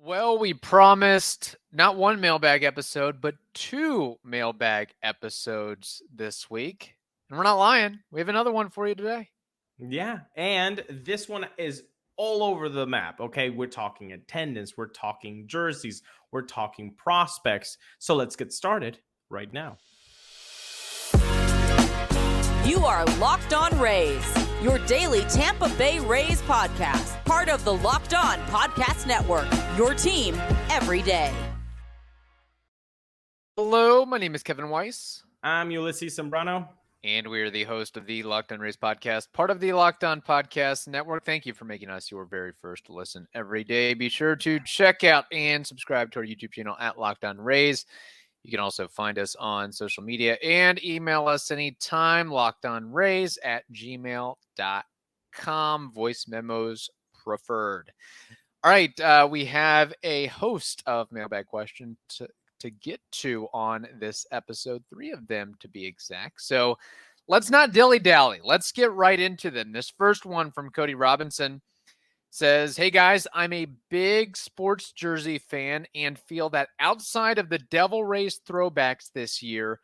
Well, we promised not one mailbag episode, but two mailbag episodes this week. And we're not lying. We have another one for you today. Yeah, and this one is all over the map, okay? We're talking attendance, we're talking jerseys, we're talking prospects. So let's get started right now. You are Locked On Rays, your daily Tampa Bay Rays podcast, part of the Locked On Podcast Network, your team every day. Hello, my name is Kevin Weiss. I'm Ulises Sambrano. And we are the host of the Locked On Rays podcast, part of the Locked On Podcast Network. Thank you for making us your very first listen every day. Be sure to check out and subscribe to our YouTube channel at Locked On Rays. You can also find us on social media and email us anytime, lockedonrays@gmail.com. Voice memos preferred. All right, we have a host of mailbag questions to get to on this episode, 3 of them to be exact. So let's not dilly-dally. Let's get right into them. This first one from Cody Robinson says, hey guys, I'm a big sports jersey fan and feel that outside of the Devil Rays throwbacks this year,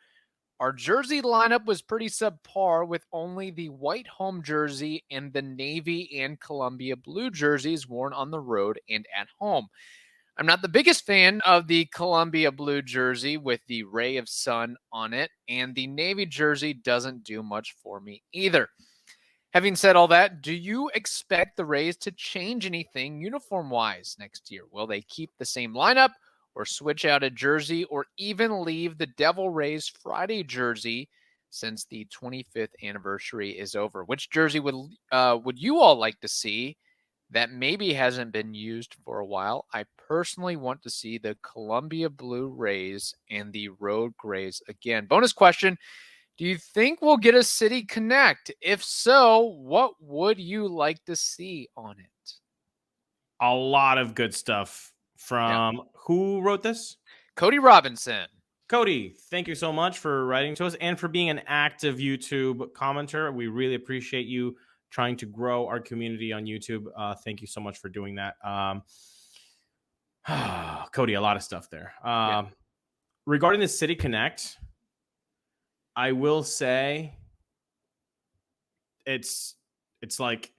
our jersey lineup was pretty subpar with only the white home jersey and the navy and Columbia blue jerseys worn on the road and at home. I'm not the biggest fan of the Columbia blue jersey with the ray of sun on it, and the navy jersey doesn't do much for me either. Having said all that, do you expect the Rays to change anything uniform-wise next year? Will they keep the same lineup or switch out a jersey or even leave the Devil Rays Friday jersey since the 25th anniversary is over? Which jersey would you all like to see that maybe hasn't been used for a while? I personally want to see the Columbia Blue Rays and the Road Grays again. Bonus question, do you think we'll get a City Connect? If so, what would you like to see on it? A lot of good stuff from Who wrote this? Cody Robinson. Cody, thank you so much for writing to us and for being an active YouTube commenter. We really appreciate you trying to grow our community on YouTube. Thank you so much for doing that. Cody, a lot of stuff there. Regarding the City Connect, I will say it's like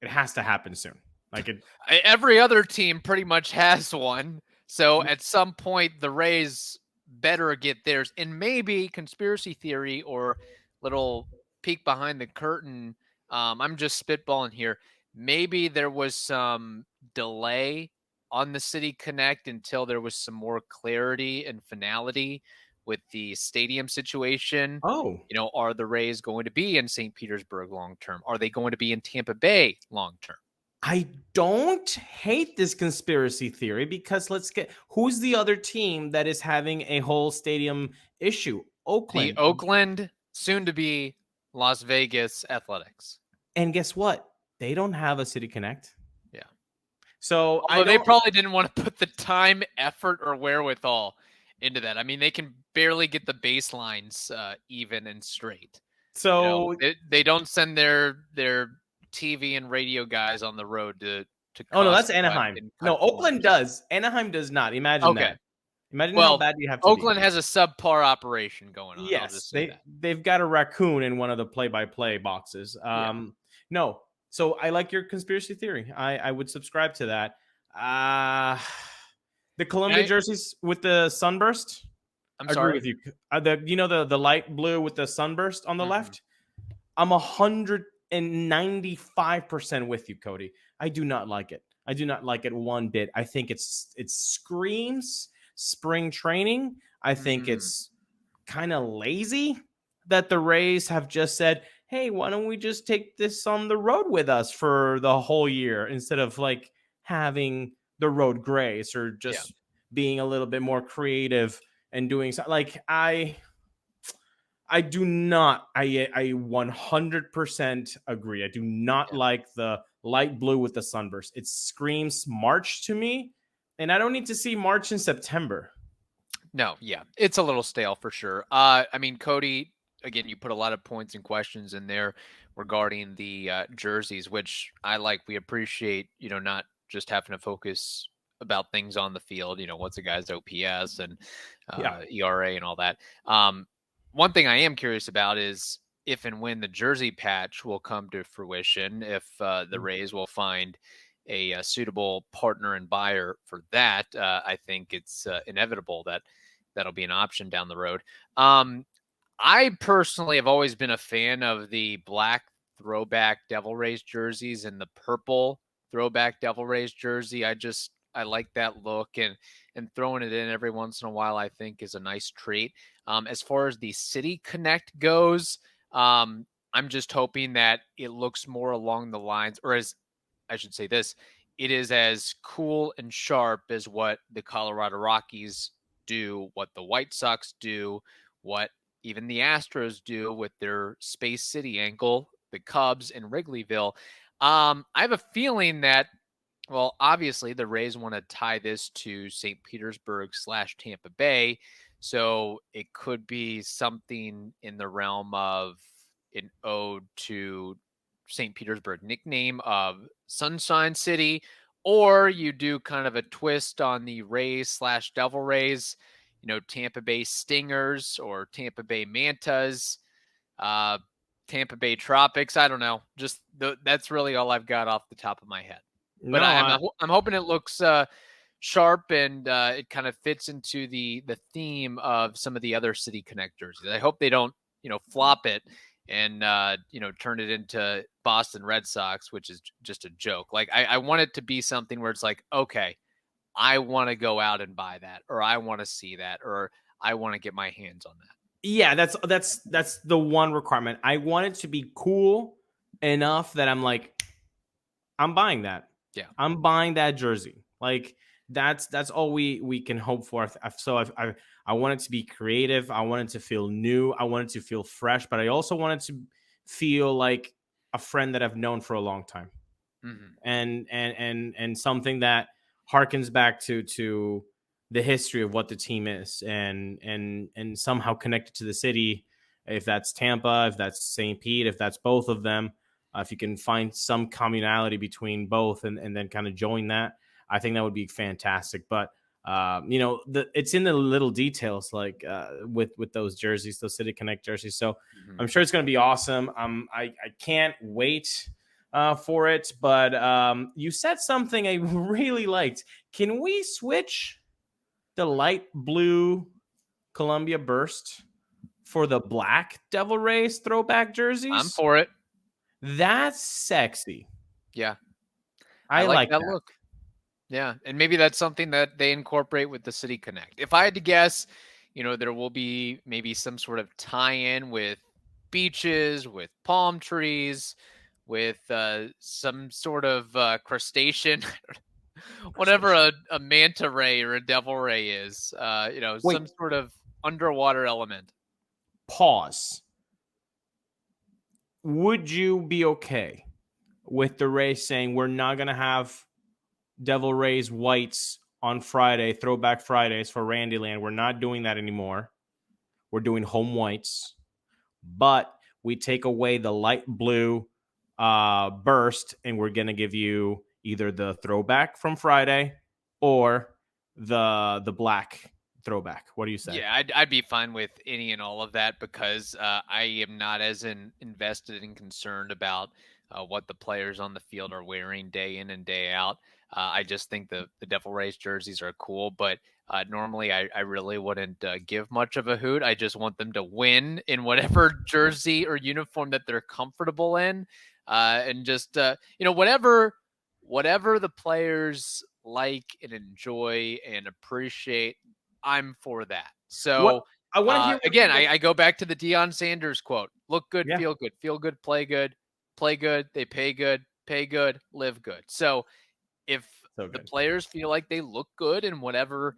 it has to happen soon. Like every other team pretty much has one. So at some point, the Rays better get theirs. And maybe conspiracy theory or little peek behind the curtain. I'm just spitballing here. Maybe there was some delay on the City Connect until there was some more clarity and finality with the stadium situation. Oh, are the Rays going to be in St. Petersburg long-term? Are they going to be in Tampa Bay long-term? I don't hate this conspiracy theory because who's the other team that is having a whole stadium issue? Oakland. The Oakland, soon to be Las Vegas Athletics. And guess what? They don't have a City Connect. Yeah. So they probably didn't want to put the time, effort, or wherewithal into that. I mean, they can barely get the baselines even and straight. So they don't send their TV and radio guys on the road to Oh no, that's Anaheim. No, Oakland does. Anaheim does not. Imagine that. Imagine how bad you have to Oakland has a subpar operation going on. Yes, they've got a raccoon in one of the play-by-play boxes. No, so I like your conspiracy theory. I would subscribe to that. The Columbia jerseys with the sunburst. I'm sorry. Agree with you. The light blue with the sunburst on the left. I'm 195% with you, Cody. I do not like it. I do not like it one bit. I think it screams spring training. I think it's kind of lazy that the Rays have just said, hey, why don't we just take this on the road with us for the whole year instead of like having the Road Grays or just being a little bit more creative and doing something. Like I do not, I 100% agree. I do not like the light blue with the sunburst. It screams March to me, and I don't need to see March and September. No, it's a little stale for sure. I mean, Cody, again, you put a lot of points and questions in there regarding the jerseys, which I like. We appreciate, not just having to focus about things on the field. What's a guy's OPS and Yeah. ERA and all that. One thing I am curious about is if and when the jersey patch will come to fruition, if the Rays will find a suitable partner and buyer for that. I think it's inevitable that that'll be an option down the road. I personally have always been a fan of the black throwback Devil Rays jerseys and the purple throwback Devil Rays jersey. I like that look, and throwing it in every once in a while, I think, is a nice treat. As far as the City Connect goes, I'm just hoping that it looks more along the lines, or as I should say this, it is as cool and sharp as what the Colorado Rockies do, what the White Sox do, what even the Astros do with their Space City ankle, the Cubs in Wrigleyville. I have a feeling that, well, obviously the Rays want to tie this to St. Petersburg/Tampa Bay. So it could be something in the realm of an ode to St. Petersburg nickname of Sunshine City, or you do kind of a twist on the Rays/Devil Rays, Tampa Bay Stingers or Tampa Bay Mantas, Tampa Bay Tropics. I don't know. Just that's really all I've got off the top of my head. But No, I'm hoping it looks sharp and it kind of fits into the theme of some of the other City Connect jerseys. I hope they don't, flop it and turn it into Boston Red Sox, which is just a joke. Like I want it to be something where it's like, okay, I want to go out and buy that, or I want to see that, or I want to get my hands on that. yeah, that's the one requirement. I want it to be cool enough that I'm like, I'm buying that. Yeah, I'm buying that jersey. Like that's all we can hope for. So I want it to be creative. I want it to feel new. I want it to feel fresh, but I also want it to feel like a friend that I've known for a long time, and something that harkens back to the history of what the team is, and somehow connected to the city. If that's Tampa, if that's St. Pete, if that's both of them, if you can find some communality between both and then kind of join that, I think that would be fantastic. But it's in the little details, like with those jerseys, those City Connect jerseys. So I'm sure it's going to be awesome. I can't wait for it. But you said something I really liked. Can we switch the light blue Columbia Burst for the black Devil Rays throwback jerseys? I'm for it. That's sexy. Yeah. I like that look. Yeah. And maybe that's something that they incorporate with the City Connect. If I had to guess, there will be maybe some sort of tie-in with beaches, with palm trees, with some sort of crustacean, whatever a manta ray or a devil ray is, some sort of underwater element. Pause. Would you be okay with the Rays saying we're not going to have Devil Rays whites on Friday, throwback Fridays for Randyland? We're not doing that anymore. We're doing home whites, but we take away the light blue burst, and we're going to give you either the throwback from Friday or the black throwback. What do you say? Yeah, I'd be fine with any and all of that, because I am not as invested and concerned about what the players on the field are wearing day in and day out. I just think the Devil Rays jerseys are cool, but normally I really wouldn't give much of a hoot. I just want them to win in whatever jersey or uniform that they're comfortable in, and just whatever the players like and enjoy and appreciate, I'm for that. So I want to hear again. I go back to the Deion Sanders quote: "Look good, feel good, play good, they pay good, live good." So if the players feel like they look good in whatever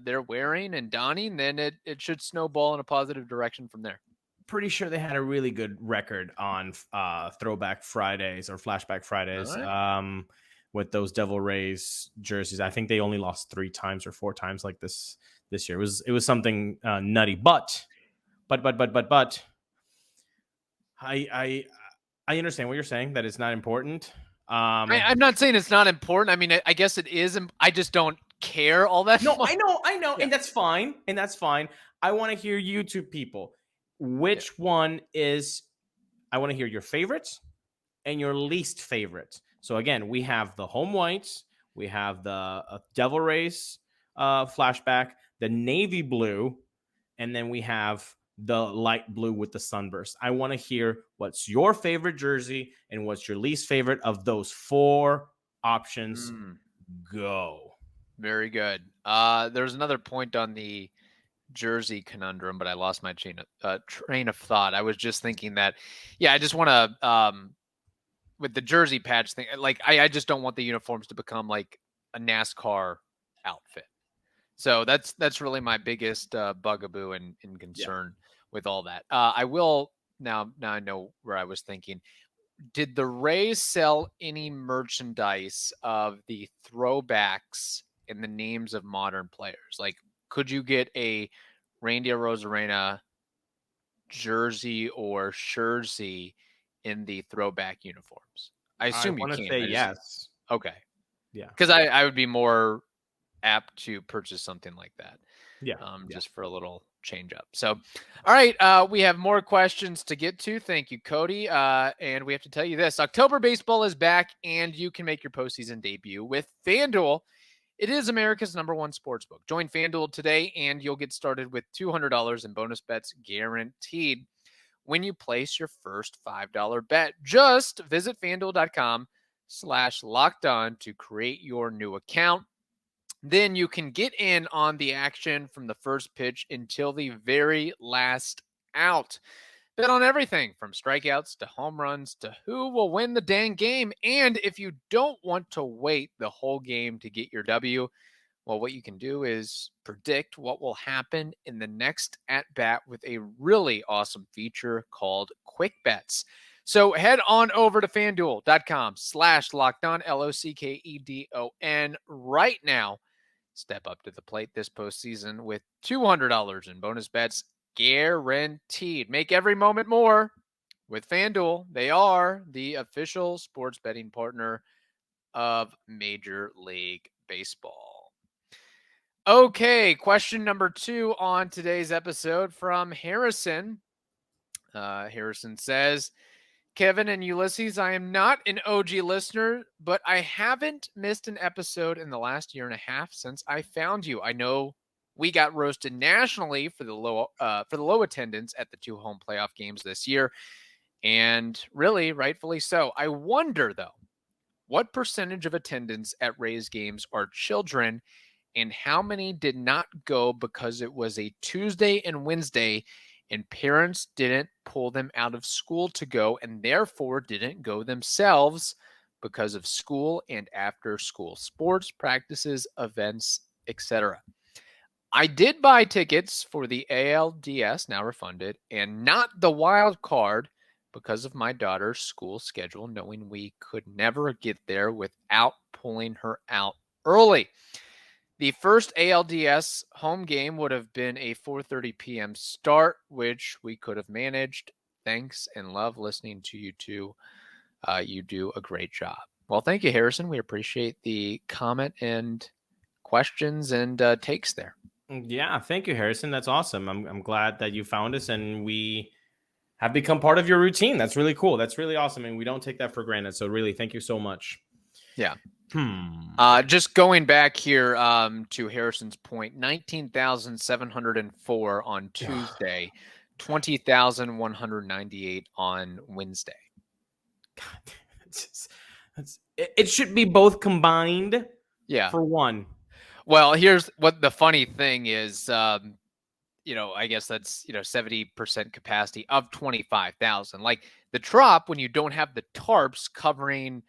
they're wearing and donning, then it should snowball in a positive direction from there. Pretty sure they had a really good record on throwback Fridays or flashback Fridays. Right. With those Devil Rays jerseys. I think they only lost 3 times or 4 times like this year. It was something nutty. But I understand what you're saying, that it's not important. I'm not saying it's not important. I mean, I guess it is. I just don't care all that No, much. I know, Yeah. and that's fine. I want to hear you two people. Which one is? I want to hear your favorites and your least favorite. So again, we have the home whites, we have the Devil Rays flashback, the navy blue, and then we have the light blue with the sunburst. I want to hear what's your favorite jersey and what's your least favorite of those 4 options. Go. Very good. There's another point on the jersey conundrum, but I lost my train of thought. I was just thinking that, I just want to, with the jersey patch thing, like I just don't want the uniforms to become like a NASCAR outfit. So that's really my biggest bugaboo and concern with all that. I will now I know where I was thinking. Did the Rays sell any merchandise of the throwbacks and the names of modern players? Like, could you get a Randy Arozarena jersey or jersey in the throwback uniforms? I assume you want to can. say yes. Okay. Yeah. Because I would be more apt to purchase something like that. Yeah. Just for a little change up. So, all right, we have more questions to get to. Thank you, Cody. And we have to tell you this: October baseball is back, and you can make your postseason debut with FanDuel. It is America's #1 sportsbook. Join FanDuel today, and you'll get started with $200 in bonus bets guaranteed when you place your first $5 bet. Just visit FanDuel.com/lockedon to create your new account. Then you can get in on the action from the first pitch until the very last out. Bet on everything from strikeouts to home runs to who will win the dang game. And if you don't want to wait the whole game to get your W, well, what you can do is predict what will happen in the next at-bat with a really awesome feature called Quick Bets. So head on over to FanDuel.com/lockedon, LOCKEDON right now. Step up to the plate this postseason with $200 in bonus bets guaranteed. Make every moment more with FanDuel. They are the official sports betting partner of Major League Baseball. Okay, question number 2 on today's episode from Harrison. Harrison says, Kevin and Ulises, I am not an OG listener, but I haven't missed an episode in the last year and a half since I found you. I know we got roasted nationally for the low attendance at the 2 home playoff games this year, and really, rightfully so. I wonder, though, what percentage of attendance at Rays games are children, and how many did not go because it was a Tuesday and Wednesday and parents didn't pull them out of school to go and therefore didn't go themselves because of school and after school sports, practices, events, etc. I did buy tickets for the ALDS, now refunded, and not the wild card because of my daughter's school schedule, knowing we could never get there without pulling her out early. The first ALDS home game would have been a 4:30 p.m. start, which we could have managed. Thanks and love listening to you two. You do a great job. Well, thank you, Harrison. We appreciate the comment and questions and takes there. Yeah, thank you, Harrison. That's awesome. I'm glad that you found us and we have become part of your routine. That's really cool. That's really awesome. And we don't take that for granted. So really, thank you so much. Yeah. Just going back here to Harrison's point, 19,704 on Tuesday, 20,198 on Wednesday. God, it should be both combined. Yeah. For one. Well, here's what the funny thing is. I guess that's 70% capacity of 25,000. Like the Trop, when you don't have the tarps covering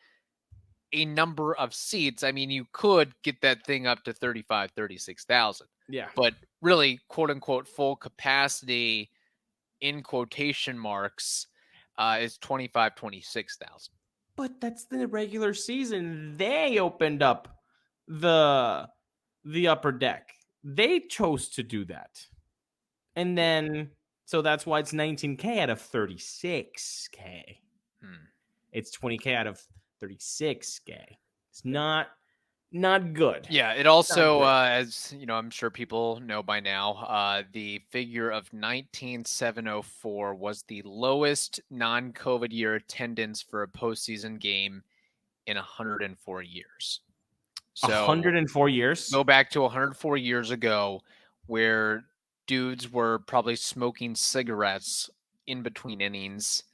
a number of seats, I mean, you could get that thing up to 35, 36,000. Yeah. But really, quote unquote, full capacity in quotation marks is 25, 26,000. But that's the regular season. They opened up the upper deck. They chose to do that. And then, so that's why it's 19K out of 36K. It's 20K out of 36 gay. It's not good. Yeah, it also, as you know, I'm sure people know by now, the figure of 19,704 was the lowest non-COVID year attendance for a postseason game in 104 years. So 104 years. Go back to 104 years ago, where dudes were probably smoking cigarettes in between innings.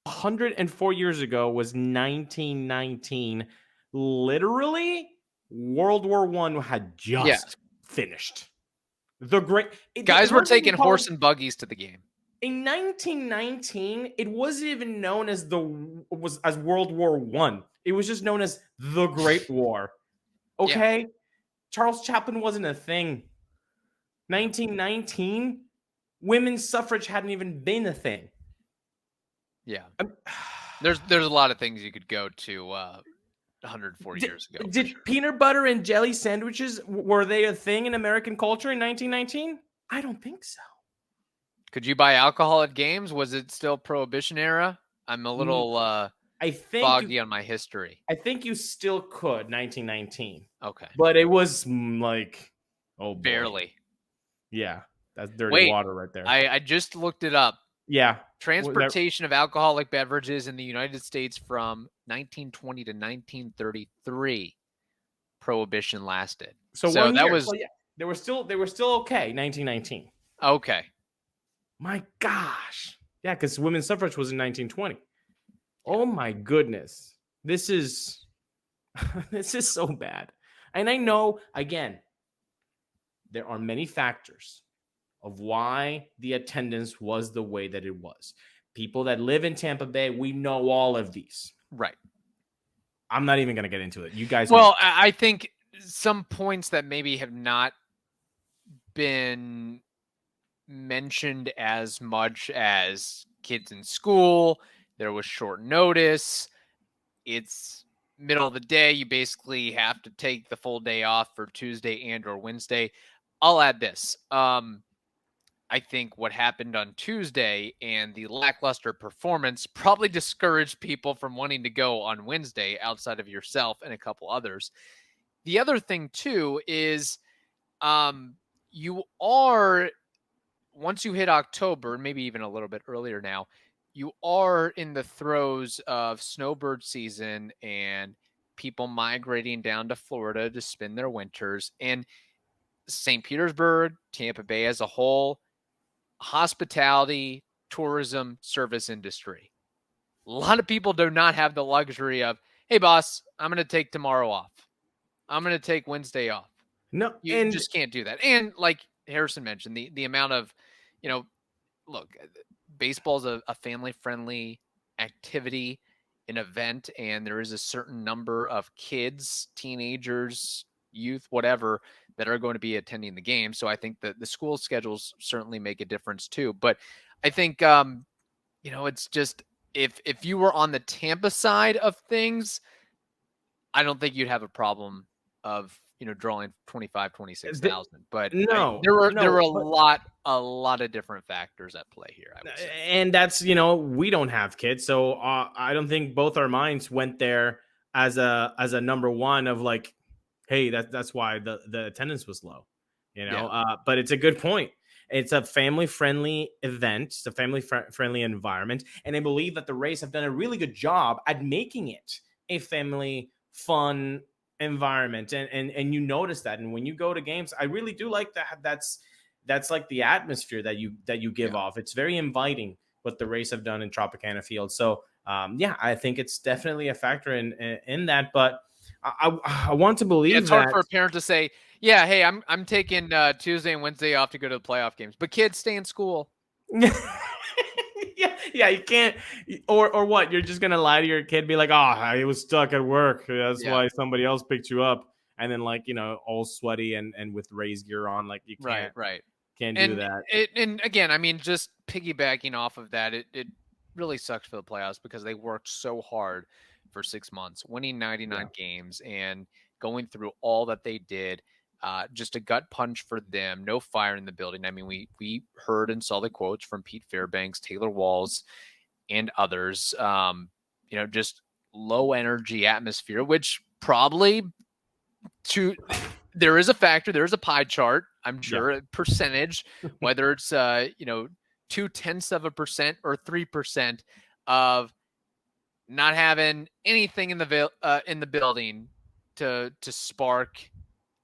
104 years ago was 1919. Literally, World War I had just finished. The great guys were taking horse and buggies to the game. In 1919, it wasn't even known as as World War I. It was just known as the Great War. Okay? Yeah. Charles Chaplin wasn't a thing. 1919, women's suffrage hadn't even been a thing. Yeah. There's a lot of things you could go to 104 years ago. Did peanut butter and jelly sandwiches, were they a thing in American culture in 1919? I don't think so. Could you buy alcohol at games? Was it still Prohibition era? I'm a little foggy on my history. I think you still could, 1919. Okay. But it was like, oh boy. Barely. Yeah. That's dirty water right there. I just looked it up. Yeah. Transportation of alcoholic beverages in the United States from 1920 to 1933. Prohibition lasted. So that year. Was they were still okay, 1919. Okay. My gosh. Yeah, because women's suffrage was in 1920. Oh my goodness. This is so bad. And I know, again, there are many factors of why the attendance was the way that it was. People that live in Tampa Bay, we know all of these. Right. I'm not even going to get into it. You guys. Well, I think some points that maybe have not been mentioned as much as kids in school. There was short notice. It's middle of the day. You basically have to take the full day off for Tuesday and or Wednesday. I'll add this. I think what happened on Tuesday and the lackluster performance probably discouraged people from wanting to go on Wednesday outside of yourself and a couple others. The other thing too is you are, once you hit October, maybe even a little bit earlier now, you are in the throes of snowbird season and people migrating down to Florida to spend their winters. And St. Petersburg, Tampa Bay as a whole, hospitality, tourism, service industry. A lot of people do not have the luxury of, hey, boss, I'm going to take tomorrow off. I'm going to take Wednesday off. No, you just can't do that. And like Harrison mentioned, the amount of, look, baseball is a family-friendly activity, an event, and there is a certain number of kids, teenagers, youth, whatever, that are going to be attending the game. So I think that the school schedules certainly make a difference too. But I think, it's just, if you were on the Tampa side of things, I don't think you'd have a problem of, drawing 25, 26,000. But there were a lot of different factors at play here, I would say. And that's, we don't have kids. So I don't think both our minds went there as a number one of like, hey, that's why the attendance was low, but it's a good point. It's a family-friendly event. It's a family-friendly environment. And I believe that the Rays have done a really good job at making it a family fun environment. And you notice that. And when you go to games, I really do like that. That's like the atmosphere that you give off. It's very inviting what the Rays have done in Tropicana Field. So I think it's definitely a factor in that. But I want to believe it's hard for a parent to say, yeah, hey, I'm taking Tuesday and Wednesday off to go to the playoff games, but kids stay in school. Yeah, you can't, or what? You're just gonna lie to your kid, be like, oh, I was stuck at work. That's why somebody else picked you up, and then all sweaty and with Rays gear on, like you can't, can't do that. And again, I mean, just piggybacking off of that, it really sucks for the playoffs because they worked so hard for 6 months, winning 99 games and going through all that they did. Just a gut punch for them. No fire in the building. I mean, we heard and saw the quotes from Pete Fairbanks, Taylor Walls, and others. Just low energy atmosphere, which probably there is a factor, there's a pie chart, I'm sure, a percentage, whether it's 0.2% or 3% of not having anything in the building to spark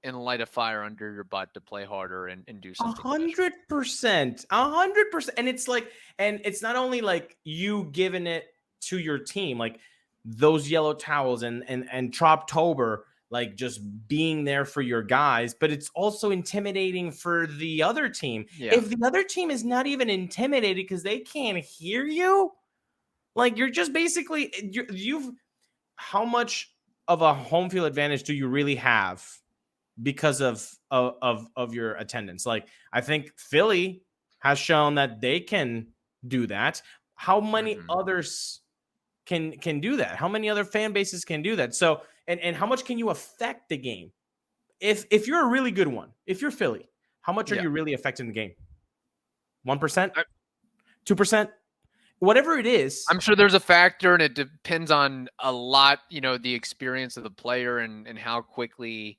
and light a fire under your butt to play harder and do something. 100%, 100%. And it's like, and it's not only like you giving it to your team, like those yellow towels and Troptober, like just being there for your guys, but it's also intimidating for the other team. Yeah. If the other team is not even intimidated because they can't hear you, like you're just basically how much of a home field advantage do you really have because of your attendance? Like I think Philly has shown that they can do that. How many others can do that? How many other fan bases can do that? So and how much can you affect the game? If you're a really good one, if you're Philly, how much are you really affecting the game? 1%? 2%? Whatever it is. I'm sure there's a factor, and it depends on a lot, the experience of the player and how quickly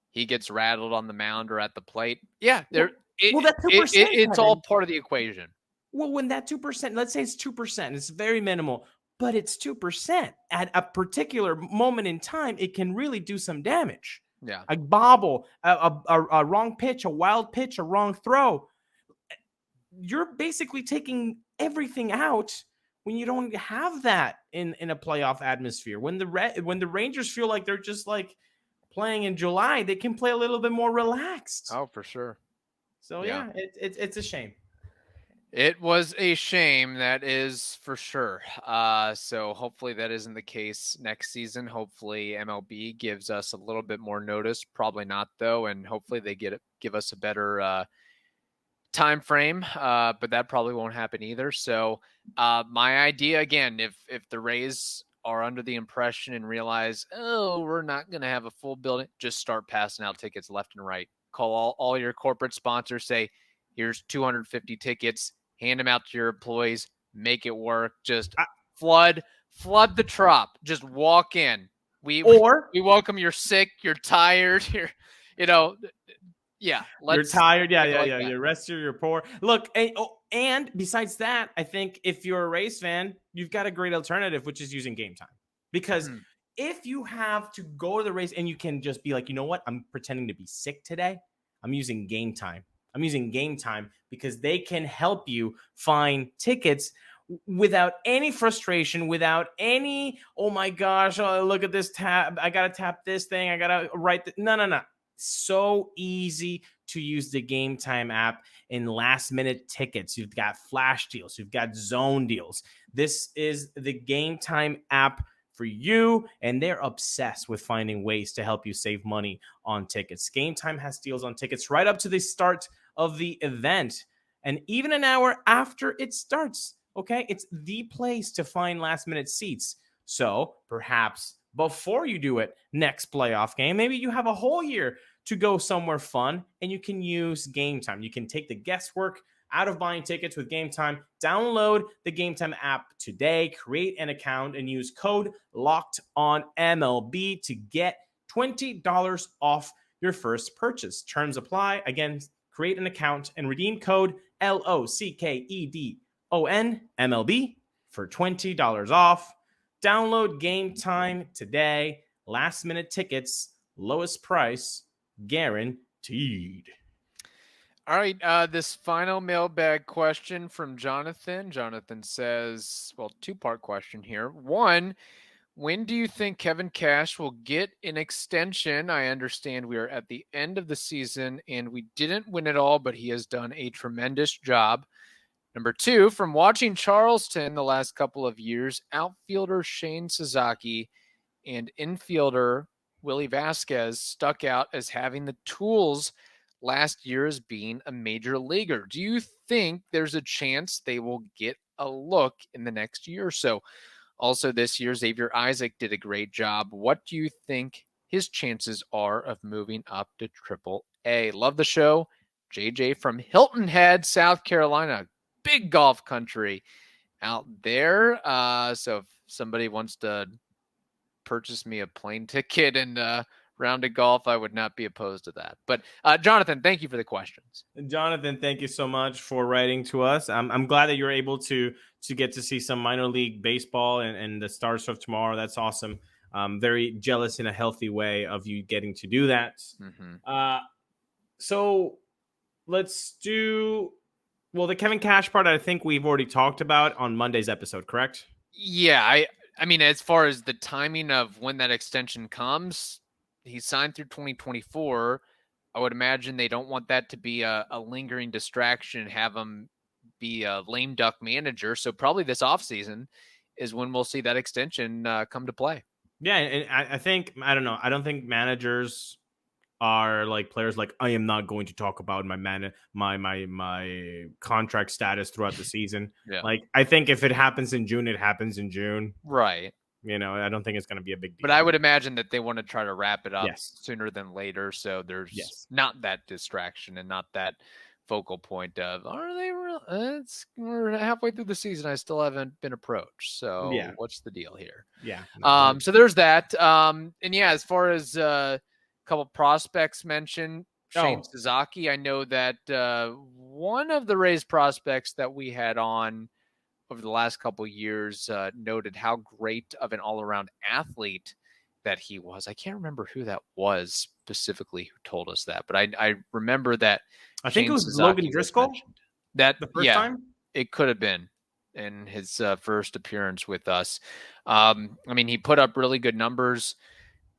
he gets rattled on the mound or at the plate. Yeah, that 2%, it's all part of the equation. Well, when that 2%, let's say it's 2%, it's very minimal, but it's 2% at a particular moment in time, it can really do some damage. Yeah. A bobble, a wrong pitch, a wild pitch, a wrong throw. You're basically taking everything out when you don't have that in a playoff atmosphere. When the Rangers feel like they're just like playing in July, they can play a little bit more relaxed. Oh, for sure. So yeah, it's a shame. It was a shame, that is for sure. So hopefully that isn't the case next season. Hopefully MLB gives us a little bit more notice. Probably not though, and hopefully they give us a better time frame. But that probably won't happen either. So my idea again, if the Rays are under the impression and realize, we're not going to have a full building, just start passing out tickets left and right. Call all your corporate sponsors, say, here's 250 tickets, hand them out to your employees, make it work. Just flood the Trop. Just walk in. We welcome you're sick, you're tired, you're tired. Yeah. You're rested, you're poor. Look, and besides that, I think if you're a Rays fan, you've got a great alternative, which is using Gametime. Because if you have to go to the Rays and you can just be like, you know what, I'm pretending to be sick today, I'm using Gametime. I'm using Gametime because they can help you find tickets without any frustration, without any, oh my gosh, look at this tab. I got to tap this thing. I got to write. No. So easy to use the Gametime app in last minute tickets. You've got flash deals. You've got zone deals. This is the Gametime app for you, and they're obsessed with finding ways to help you save money on tickets. Gametime has deals on tickets right up to the start of the event and even an hour after it starts. Okay, it's the place to find last minute seats. So perhaps before you do it next playoff game, maybe you have a whole year to go somewhere fun and you can use Gametime. You can take the guesswork out of buying tickets with Gametime. Download the Gametime app today, create an account, and use code LOCKEDONMLB to get $20 off your first purchase. Terms apply. Again, create an account and redeem code LOCKEDONMLB for $20 off. Download Gametime today. Last minute tickets, lowest price guaranteed. All right, this final mailbag question from Jonathan. Jonathan says, two-part question here. One, when do you think Kevin Cash will get an extension? I understand we are at the end of the season and we didn't win it all, but he has done a tremendous job. Number two, from watching Charleston the last couple of years, outfielder Shane Sasaki and infielder Willy Vasquez stuck out as having the tools last year as being a major leaguer. Do you think there's a chance they will get a look in the next year or so? Also this year, Xavier Isaac did a great job. What do you think his chances are of moving up to AAA? Love the show. JJ from Hilton Head, South Carolina. Big golf country out there. So if somebody wants to purchase me a plane ticket and round of golf, I would not be opposed to that. But Jonathan, thank you for the questions. Jonathan, thank you so much for writing to us. I'm glad that you're able to get to see some minor league baseball and the start of tomorrow. That's awesome. Very jealous in a healthy way of you getting to do that. Mm-hmm. So let's do, well, the Kevin Cash part, I think we've already talked about on Monday's episode, correct? Yeah, I mean, as far as the timing of when that extension comes, he signed through 2024. I would imagine they don't want that to be a lingering distraction, have him be a lame duck manager. So probably this offseason is when we'll see that extension come to play. Yeah, and I think, I don't know, I don't think managers are like players like, I am not going to talk about my contract status throughout the season. Yeah. Like, I think if it happens in June, it happens in June. Right. You know, I don't think it's going to be a big deal. But I would imagine that they want to try to wrap it up Yes. sooner than later. So there's Yes. not that distraction and not that focal point of, are they real? We're halfway through the season. I still haven't been approached. So Yeah. what's the deal here? Yeah. So there's that. And yeah, as far as a couple prospects mentioned, Shane Sasaki, I know that one of the Rays prospects that we had on over the last couple of years noted how great of an all-around athlete that he was. I can't remember who that was specifically who told us that, but I remember that. I think it was Sasaki Logan Driscoll. That the first time? It could have been in his first appearance with us. I mean, he put up really good numbers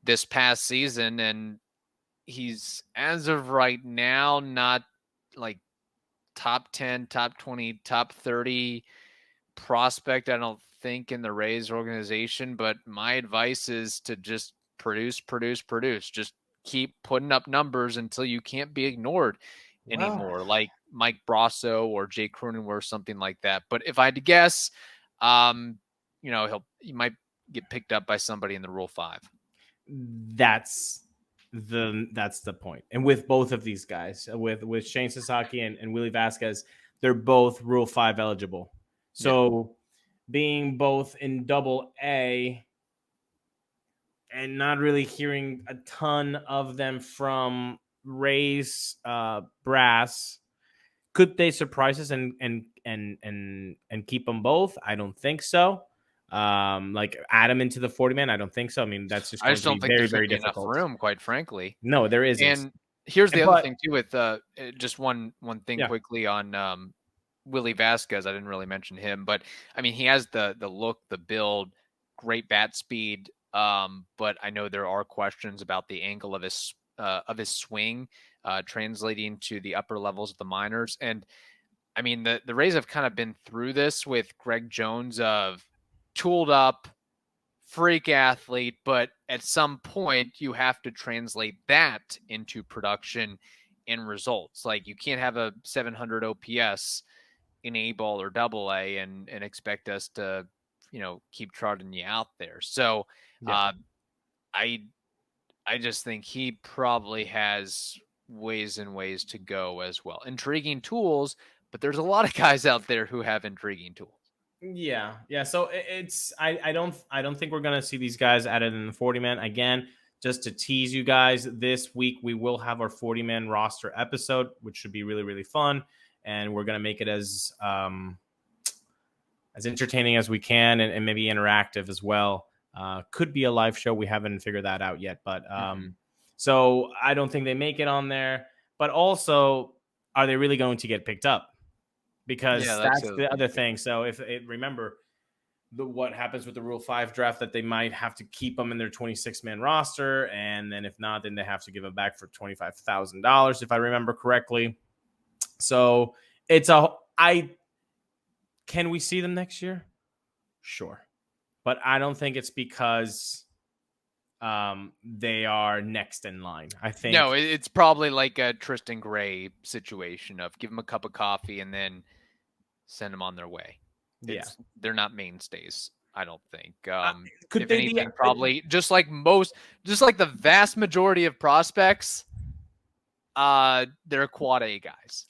this past season, and he's, as of right now, not like top 10, top 20, top 30 prospect, I don't think, in the Rays organization. But my advice is to just produce. Just keep putting up numbers until you can't be ignored anymore, like Mike Brasso or Jay Cronenworth, something like that. But if I had to guess, you know, he might get picked up by somebody in the Rule 5. That's the point. And with both of these guys, with Shane Sasaki and Willy Vasquez, they're both Rule 5 eligible. So being both in Double A and not really hearing a ton of them from Rays brass, could they surprise us and keep them both? I don't think so. Like add them into the 40-man, I don't think so. I mean, that's just I just don't think very, there's very enough difficult room, quite frankly. No, there isn't. And here's the other thing too, with just one thing quickly on Willy Vasquez. I didn't really mention him, but I mean, he has the look, the build, great bat speed. But I know there are questions about the angle of his swing translating to the upper levels of the minors. And I mean, the Rays have kind of been through this with Greg Jones of tooled up freak athlete, but at some point you have to translate that into production and results. Like, you can't have a 700 OPS in A-ball or Double A and expect us to, you know, keep trotting you out there. So I just think he probably has ways and ways to go as well. Intriguing tools, but there's a lot of guys out there who have intriguing tools. Yeah. So it's I don't think we're gonna see these guys added in the 40-man again. Just to tease you guys, this week we will have our 40-man roster episode, which should be really, really fun, and we're gonna make it as entertaining as we can and maybe interactive as well. Could be a live show. We haven't figured that out yet, but so I don't think they make it on there. But also, are they really going to get picked up? Because that's the other thing. So remember what happens with the Rule 5 draft, that they might have to keep them in their 26-man roster, and then if not, then they have to give them back for $25,000, if I remember correctly. So can we see them next year? Sure. But I don't think it's because they are next in line. I think no, it's probably like a Tristan Gray situation of give them a cup of coffee and then send them on their way. They're not mainstays, I don't think. Could if they anything, be probably just like the vast majority of prospects, they're quad A guys.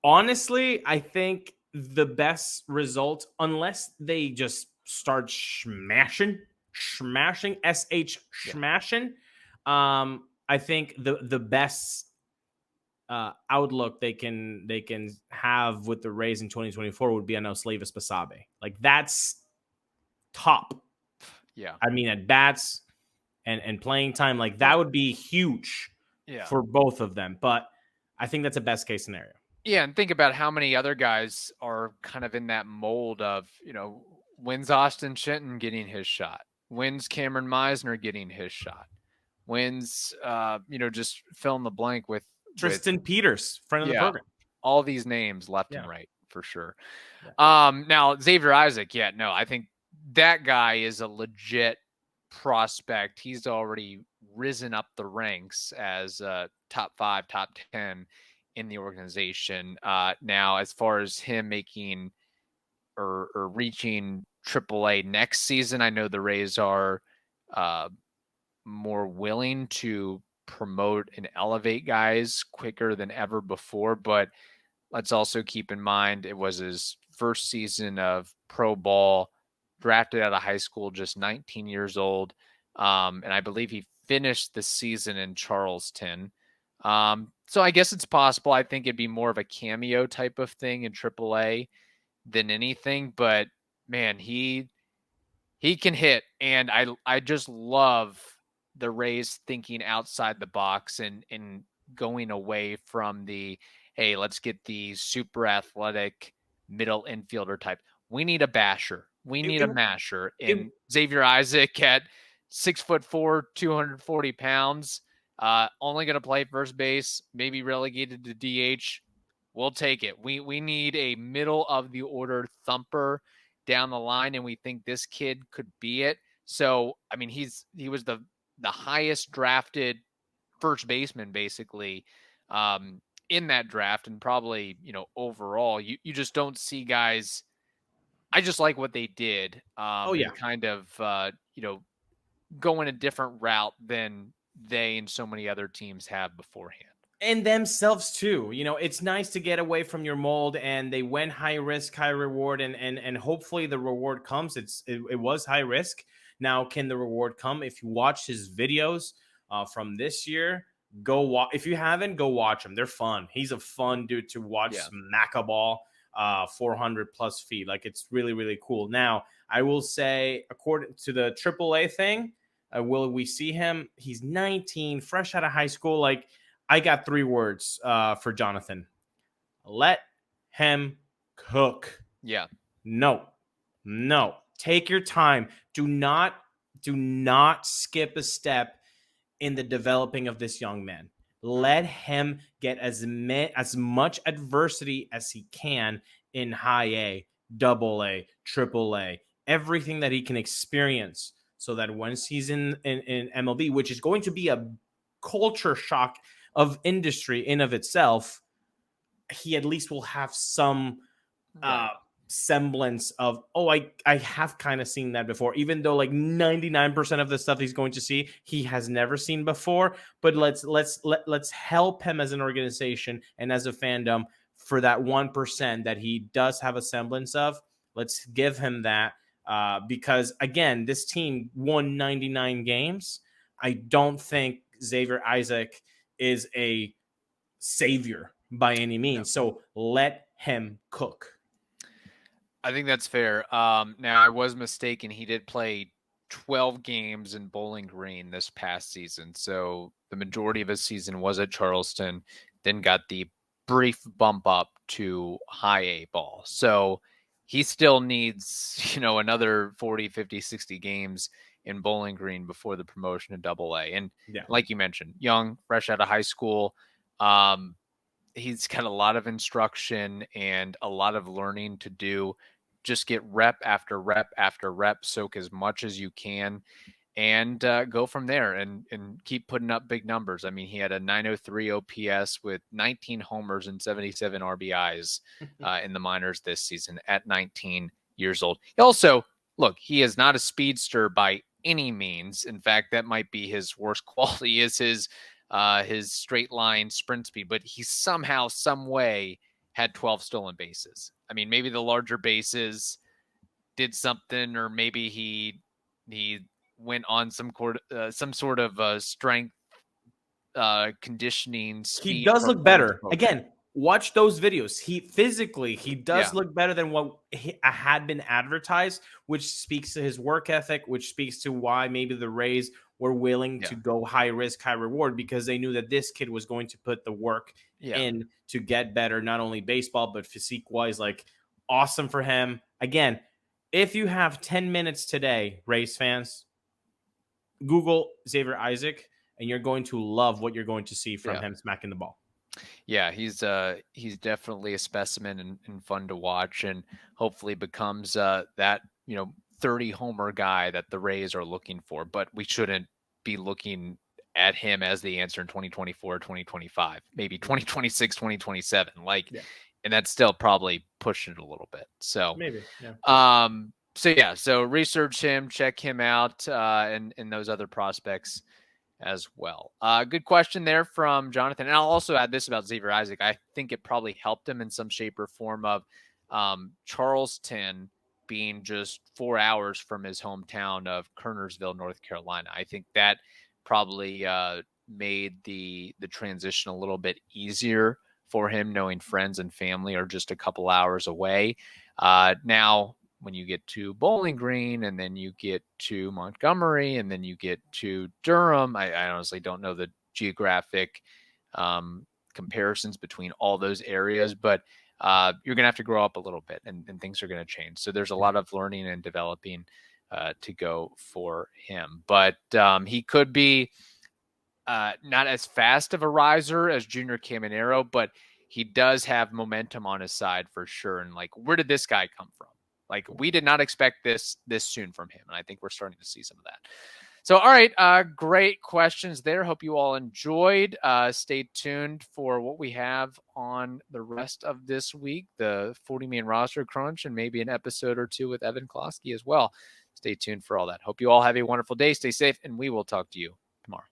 Honestly, I think the best result, unless they just start smashing, smashing, smashing. I think the best outlook they can have with the Rays in 2024 would be an Ulises Basabe. Like that's top. Yeah. I mean, at bats and playing time, like that would be huge for both of them. But I think that's a best case scenario. Yeah, and think about how many other guys are kind of in that mold of, when's Austin Shenton getting his shot? When's Cameron Meisner getting his shot? When's, just fill in the blank with Tristan Peters, friend of the program. All these names left and right for sure. Now Xavier Isaac, I think that guy is a legit prospect. He's already risen up the ranks as top 5, top 10 in the organization. Now, as far as him making or reaching AAA next season, I know the Rays are more willing to promote and elevate guys quicker than ever before, but let's also keep in mind it was his first season of pro ball, drafted out of high school, just 19 years old. And I believe he finished the season in Charleston. So I guess it's possible. I think it'd be more of a cameo type of thing in AAA than anything, but man, he can hit. And I just love the Rays thinking outside the box and going away from the, hey, let's get the super athletic middle infielder type. We need a basher. We need a masher. And Xavier Isaac at 6'4", 240 pounds, only going to play first base, maybe relegated to DH. We'll take it. We need a middle of the order thumper down the line, and we think this kid could be it. So, I mean, he was the highest drafted first baseman, basically, in that draft, and probably, overall. You just don't see guys. I just like what they did. Kind of, going a different route than they and so many other teams have beforehand. And themselves too. It's nice to get away from your mold, and they went high risk, high reward, and hopefully the reward comes. It was high risk. Now, can the reward come? If you watch his videos from this year, go watch. If you haven't, go watch them. They're fun. He's a fun dude to watch smack a ball 400 plus feet. Like, it's really, really cool. Now, I will say, according to the AAA thing, will we see him? He's 19, fresh out of high school. Like, I got 3 words for Jonathan. Let him cook. Yeah. No. Take your time. Do not skip a step in the developing of this young man. Let him get as much adversity as he can in high A, double A, triple A, everything that he can experience, so that once he's in MLB, which is going to be a culture shock of industry in of itself, he at least will have some semblance of, I have kind of seen that before, even though like 99% of the stuff he's going to see he has never seen before. But let's help him as an organization and as a fandom for that 1% that he does have a semblance of. Let's give him that because again, this team won 99 games. I don't think Xavier Isaac is a savior by any means. So let him cook. I think that's fair. Now, I was mistaken. He did play 12 games in Bowling Green this past season. So the majority of his season was at Charleston, then got the brief bump up to high A ball. So he still needs, another 40, 50, 60 games in Bowling Green before the promotion to double A. And like you mentioned, young, fresh out of high school. He's got a lot of instruction and a lot of learning to do. Just get rep after rep after rep, soak as much as you can, and go from there and keep putting up big numbers. I mean, he had a 903 OPS with 19 homers and 77 RBIs in the minors this season at 19 years old. Also, look, he is not a speedster by any means. In fact, that might be his worst quality is his straight line sprint speed, but he somehow, some way had 12 stolen bases. I mean, maybe the larger bases did something, or maybe he went on some sort of strength conditioning speed. He does look better. Again, watch those videos. He does look better than what had been advertised, which speaks to his work ethic, which speaks to why maybe the Rays were willing to go high risk, high reward, because they knew that this kid was going to put the work in to get better, not only baseball, but physique wise. Like, awesome for him. Again, if you have 10 minutes today, Rays fans, Google Xavier Isaac, and you're going to love what you're going to see from him smacking the ball. Yeah, he's definitely a specimen and fun to watch, and hopefully becomes that 30 homer guy that the Rays are looking for. But we shouldn't be looking at him as the answer in 2024, 2025, maybe 2026, 2027. And that's still probably pushing it a little bit. So maybe, So research him, check him out, and those other prospects as well. Good question there from Jonathan. And I'll also add this about Xavier Isaac. I think it probably helped him in some shape or form of Charleston being just 4 hours from his hometown of Kernersville, North Carolina. I think that probably made the transition a little bit easier for him, knowing friends and family are just a couple hours away. Now, when you get to Bowling Green and then you get to Montgomery and then you get to Durham, I honestly don't know the geographic comparisons between all those areas, but you're going to have to grow up a little bit and things are going to change. So there's a lot of learning and developing to go for him, but he could be not as fast of a riser as Junior Caminero, but he does have momentum on his side for sure. And where did this guy come from? We did not expect this soon from him. And I think we're starting to see some of that. So, all right. Great questions there. Hope you all enjoyed. Stay tuned for what we have on the rest of this week, the 40-man roster crunch, and maybe an episode or two with Evan Klosky as well. Stay tuned for all that. Hope you all have a wonderful day. Stay safe, and we will talk to you tomorrow.